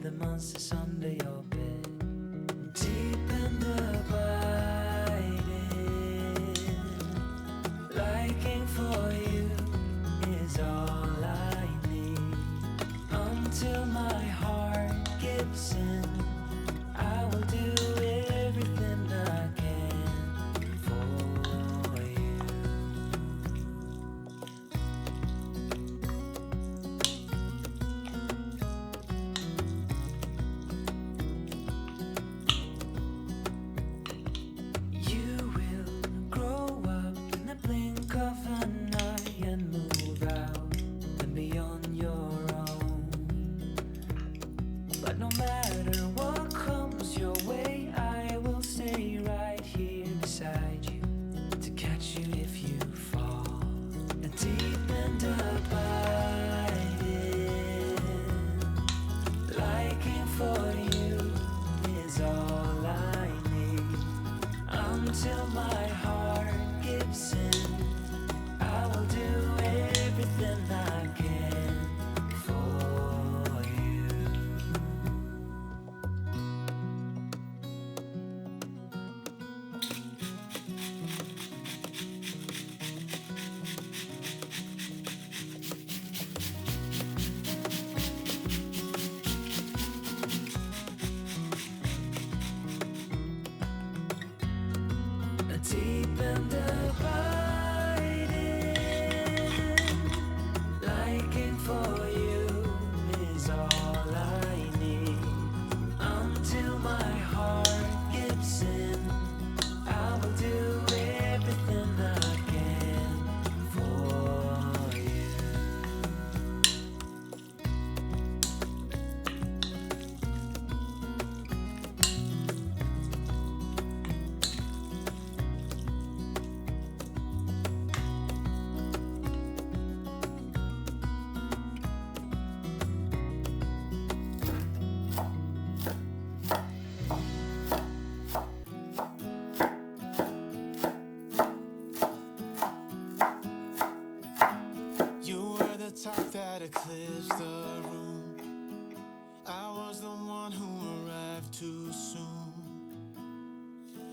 the monsters under your bed. Deep and abiding, liking for you is all I need. Until my heart gives in, I will do everything I can for you. You will grow up in the blink of an eye and move out and beyond your own. But no matter what comes your way, I will stay right here beside you to catch you if you fall. Deep and abiding, liking for you is all I need. Until my heart gives in, I will do everything I can for you. Deep and abiding, liking for you is all I need. Until my heart gives in, I will do everything I can for you. You were the top that eclipsed the room. I was the one who arrived too soon.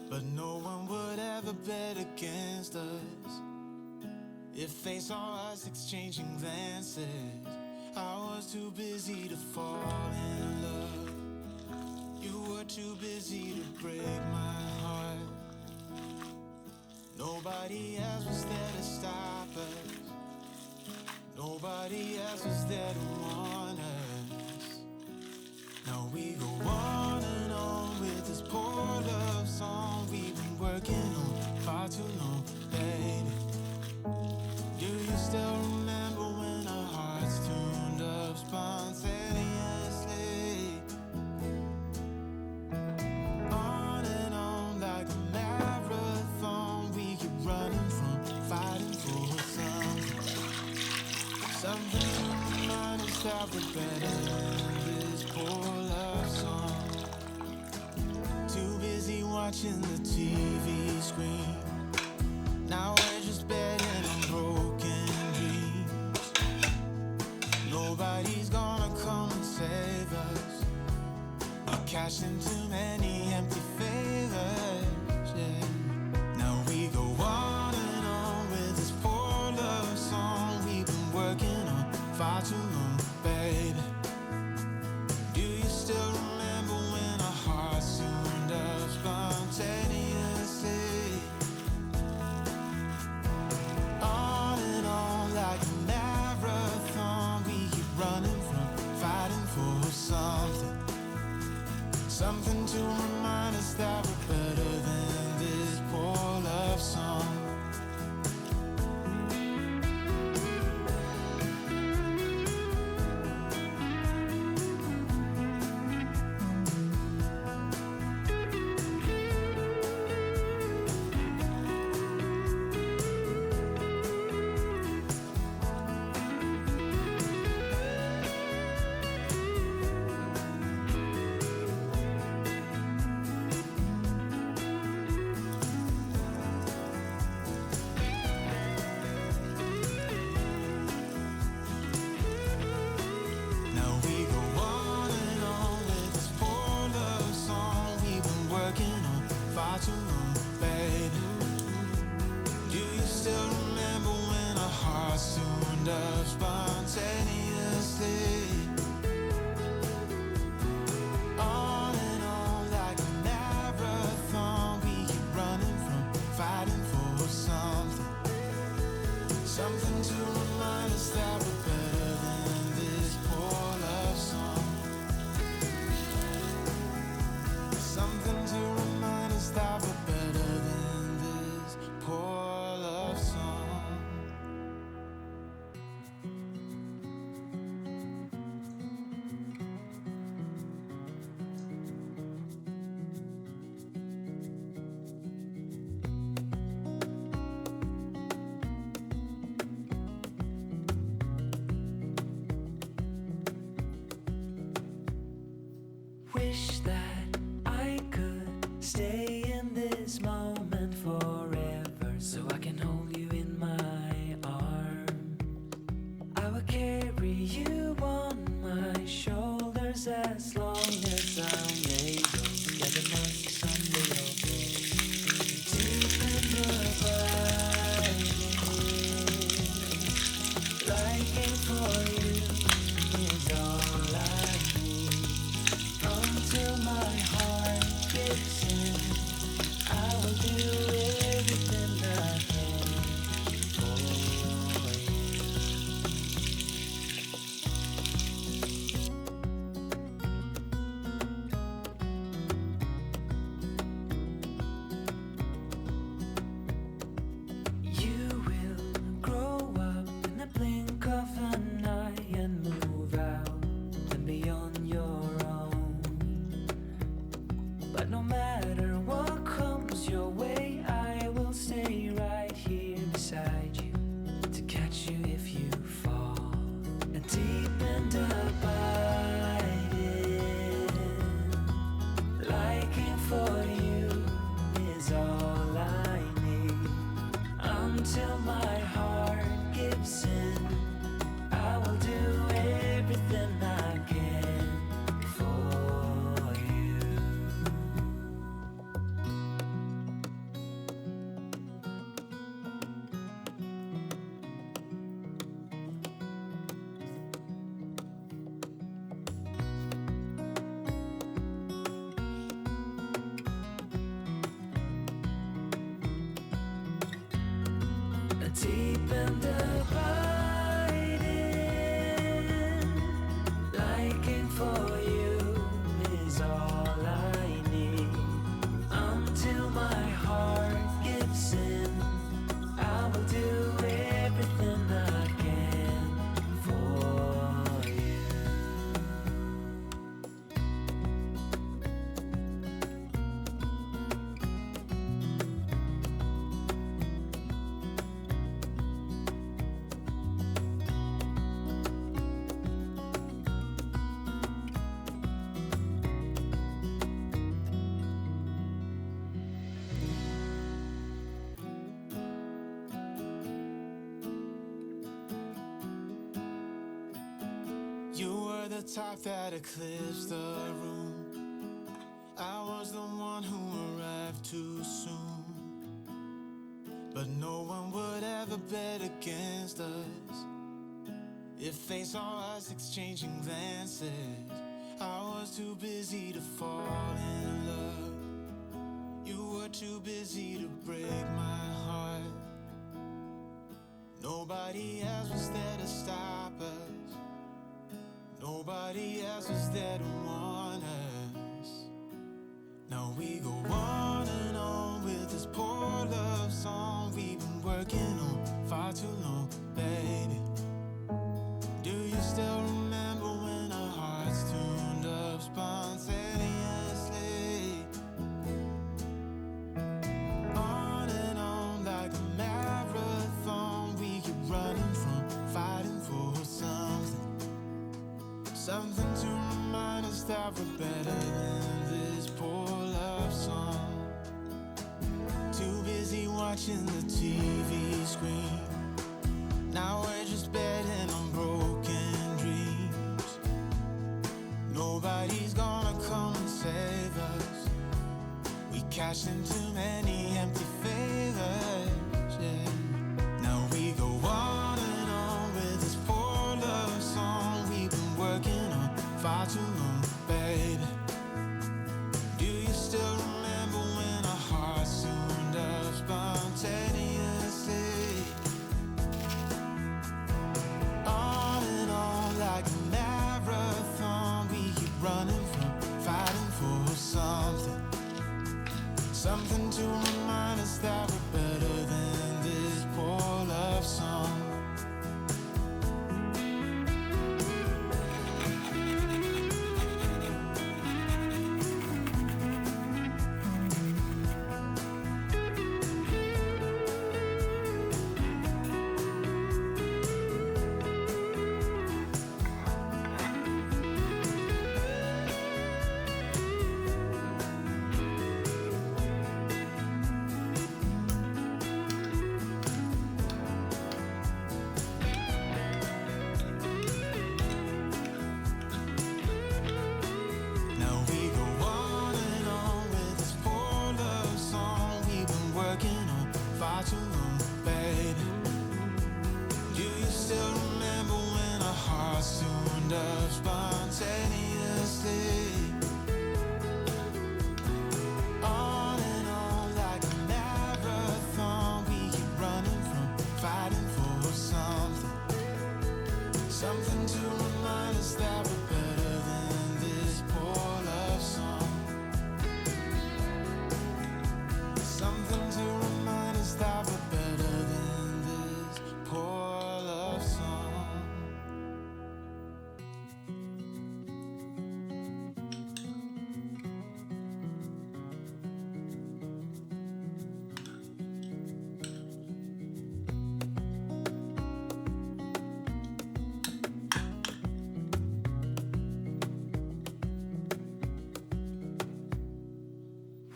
But no one would ever bet against us. If they saw us exchanging glances, I was too busy to fall in love. You were too busy to break my heart. Nobody else was there to stop us. Nobody else was there to warn us. Now we go on and on with this poor love song we've been working on far too long, baby. Do you still remember when our hearts tuned up spontaneously? On and on like a marathon, we keep running from fighting for something. Something to remind us that we're better than this poor love song. Too busy watching the TV screen. Now we're just betting on broken dreams. Nobody's gonna come and save us. We cashed in too many empty favors, yeah. Now we go on and on with this poor love song we've been working on far too long, baby. Do you still remember when our hearts tuned up spontaneously? up spontaneously. On and on like a marathon, we keep running from fighting for something. Something to remind us that we're better than this poor love song. Something to remind us that we're better than this poor love song. Wish that I could stay in this moment forever, so I can hold you in my arms. I will carry you on my shoulders as long as I'm able. Like a monkey someday I'll go deep in the abiding. Liking for you is all I need. Until my heart gives in, I will do everything I can for you. You will grow up in the blink of an eye and move out and beyond your own. But no matter what comes your way, I will stay right here beside you to catch you if you fall. And deep and abiding, liking for you is all I need. Until my heart gives in, I will do everything I can for you. Deep and abiding, liking for you is all I need. Until my heart gives in, I will do everything I can for you. You were the top that eclipsed the room. I was the one who arrived too soon. But no one would ever bet against us. If they saw us exchanging glances, I was too busy to fall in love. You were too busy to break my heart. Nobody else was there to stop us. Nobody else was there to warn us. Now we go on and on with this poor love song we've been working on far too long, baby. Do you still remember when our hearts tuned up spontaneously? On and on like a marathon, we keep running from fighting for something. Something to remind us that we're better than this poor love song. Too busy watching the TV screen. Now we're just betting on broken dreams. Nobody's gonna come and save us. We cashed in too many empty favors, yeah. Now we go on and on with the Something to remind us that we're better than this poor love song. Something to remind us that we're better than this poor love song.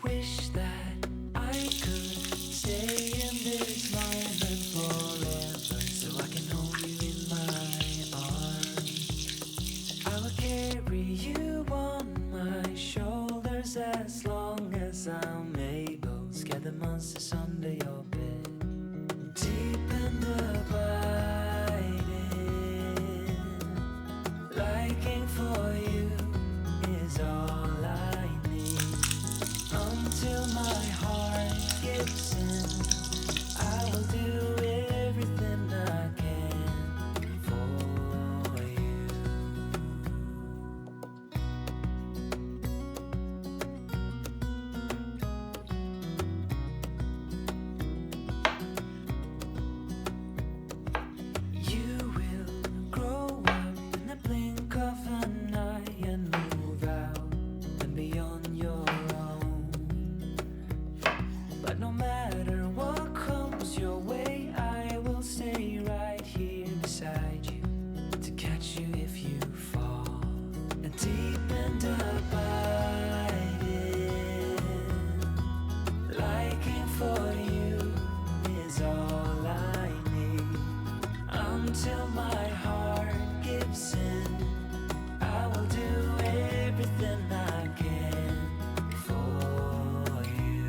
Wish that I could stay in this moment forever, so I can hold you in my arms. I will carry you on my shoulders as long as I'm able. Scare the monsters under your bed. Deep and abiding, liking for you is all I need. Until my heart gives in, I will do everything I can for you. You will grow up in the blink of an eye and move out and beyond your own. But no matter what comes your way, I will stay right here beside you to catch you if you fall. And deep and abiding, liking for you is all I need. Until my heart gives in, I will do everything I can for you.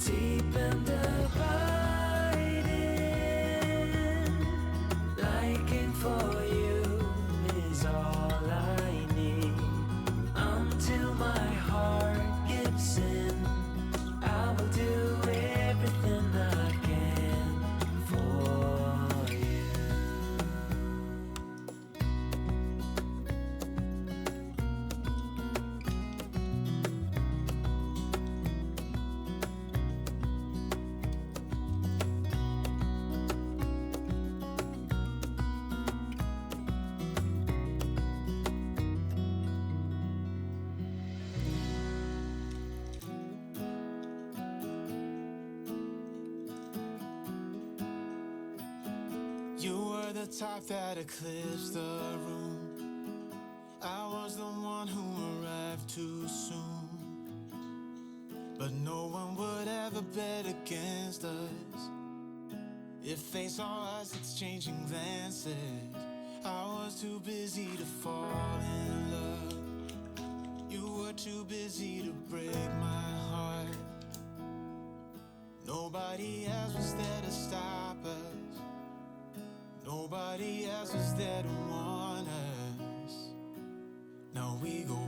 Deep and abiding, liking for you is all I need. Until my heart gives in, I will do everything I can for you. You were the type that eclipsed the room. I was the one who arrived too soon. But no one would ever bet against us. If they saw us exchanging glances, I was too busy to fall in love. You were too busy to break my heart. Nobody else was there to stop us. Nobody else was there to warn us. Now we go